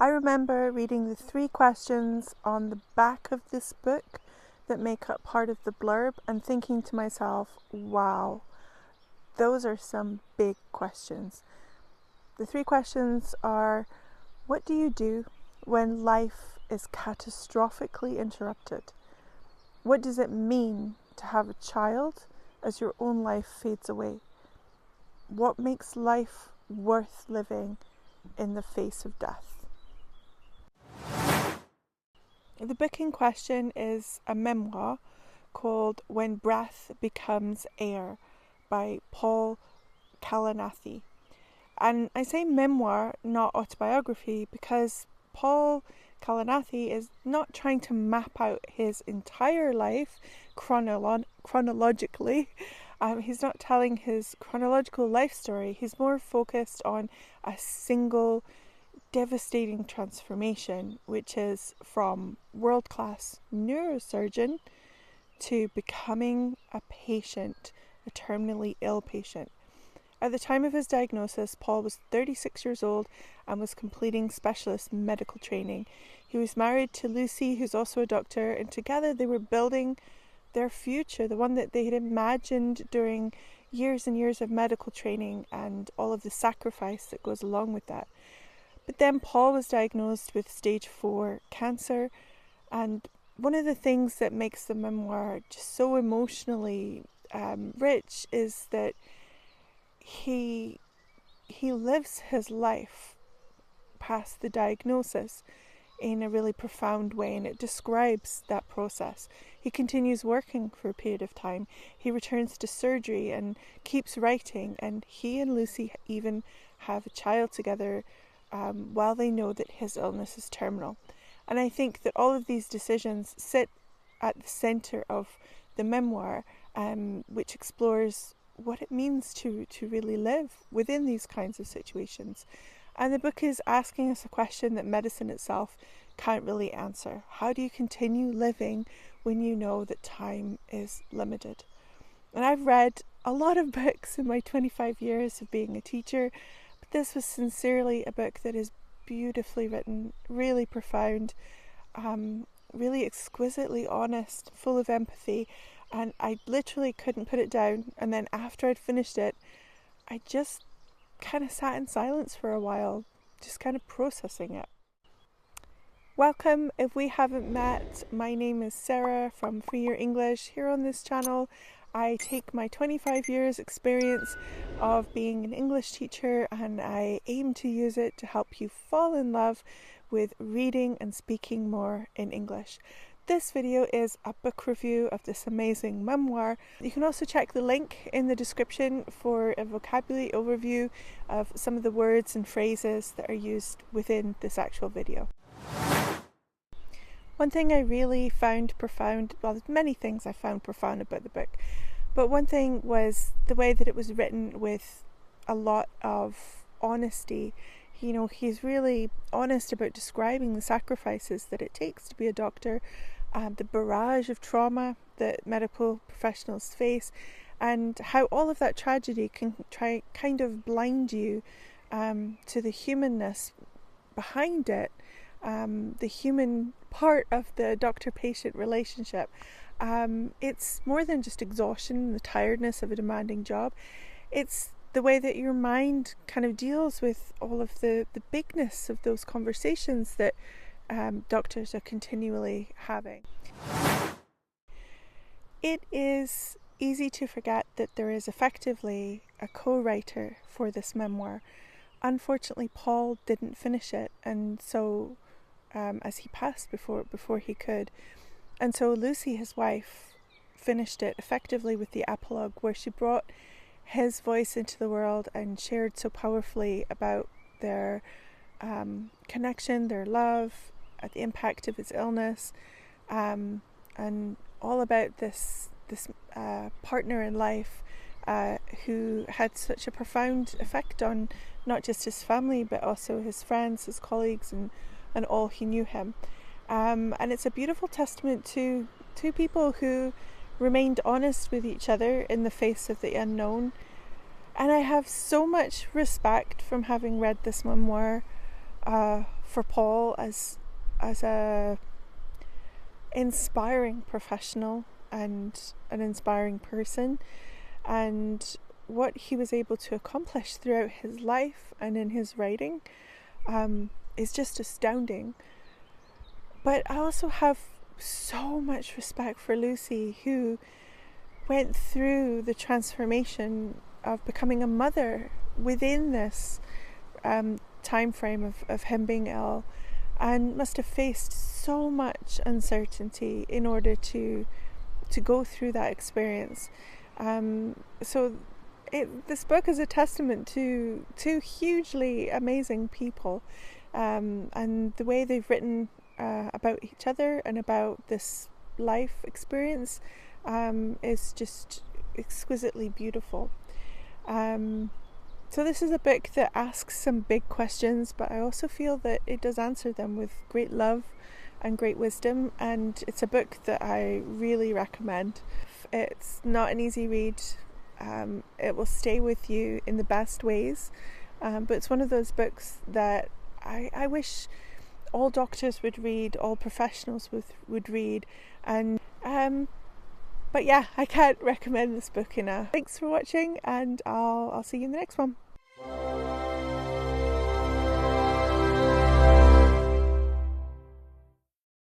I remember reading the 3 questions on the back of this book that make up part of the blurb and thinking to myself, wow, those are some big questions. The 3 questions are, what do you do when life is catastrophically interrupted? What does it mean to have a child as your own life fades away? What makes life worth living in the face of death? The book in question is a memoir called When Breath Becomes Air by Paul Kalanithi. And I say memoir, not autobiography, because Paul Kalanithi is not trying to map out his entire life chronologically. He's not telling his chronological life story. He's more focused on a single devastating transformation, which is from world-class neurosurgeon to becoming a patient, a terminally ill patient. At the time of his diagnosis, Paul was 36 years old and was completing specialist medical training. He was married to Lucy, who's also a doctor, and together they were building their future, the one that they had imagined during years and years of medical training and all of the sacrifice that goes along with that. But then Paul was diagnosed with stage 4 cancer, and one of the things that makes the memoir just so emotionally rich is that he lives his life past the diagnosis in a really profound way, and it describes that process. He continues working for a period of time. He returns to surgery and keeps writing, and he and Lucy even have a child together while they know that his illness is terminal. And I think that all of these decisions sit at the centre of the memoir, which explores what it means to really live within these kinds of situations. And the book is asking us a question that medicine itself can't really answer. How do you continue living when you know that time is limited? And I've read a lot of books in my 25 years of being a teacher, but this was sincerely a book that is beautifully written, really profound, really exquisitely honest, full of empathy, and I literally couldn't put it down. And then after I'd finished it, I just kind of sat in silence for a while, just kind of processing it. Welcome. If we haven't met, my name is Sarah from Free Your English. Here on this channel, I take my 25 years experience of being an English teacher and I aim to use it to help you fall in love with reading and speaking more in English. This video is a book review of this amazing memoir. You can also check the link in the description for a vocabulary overview of some of the words and phrases that are used within this actual video. One thing I really found profound, well, there's many things I found profound about the book, but one thing was the way that it was written with a lot of honesty. You know, he's really honest about describing the sacrifices that it takes to be a doctor, the barrage of trauma that medical professionals face, and how all of that tragedy can kind of blind you to the humanness behind it, the human part of the doctor-patient relationship. It's more than just exhaustion, the tiredness of a demanding job. It's the way that your mind kind of deals with all of the bigness of those conversations that doctors are continually having. It is easy to forget that there is effectively a co-writer for this memoir. Unfortunately, Paul didn't finish it, and so as he passed before he could, and so Lucy, his wife, finished it effectively with the epilogue, where she brought his voice into the world and shared so powerfully about their connection, their love, the impact of his illness, and all about this partner in life who had such a profound effect on not just his family but also his friends, his colleagues, and all who knew him. And it's a beautiful testament to two people who remained honest with each other in the face of the unknown. And I have so much respect from having read this memoir for Paul as a inspiring professional and an inspiring person, and what he was able to accomplish throughout his life and in his writing is just astounding. But I also have so much respect for Lucy, who went through the transformation of becoming a mother within this time frame of him being ill, and must have faced so much uncertainty in order to go through that experience. So this book is a testament to two hugely amazing people, and the way they've written about each other and about this life experience is just exquisitely beautiful. So this is a book that asks some big questions, but I also feel that it does answer them with great love and great wisdom, and it's a book that I really recommend. It's not an easy read. It will stay with you in the best ways, but it's one of those books that I wish all doctors would read, all professionals would read, and but yeah, I can't recommend this book enough. Thanks for watching, and I'll see you in the next one.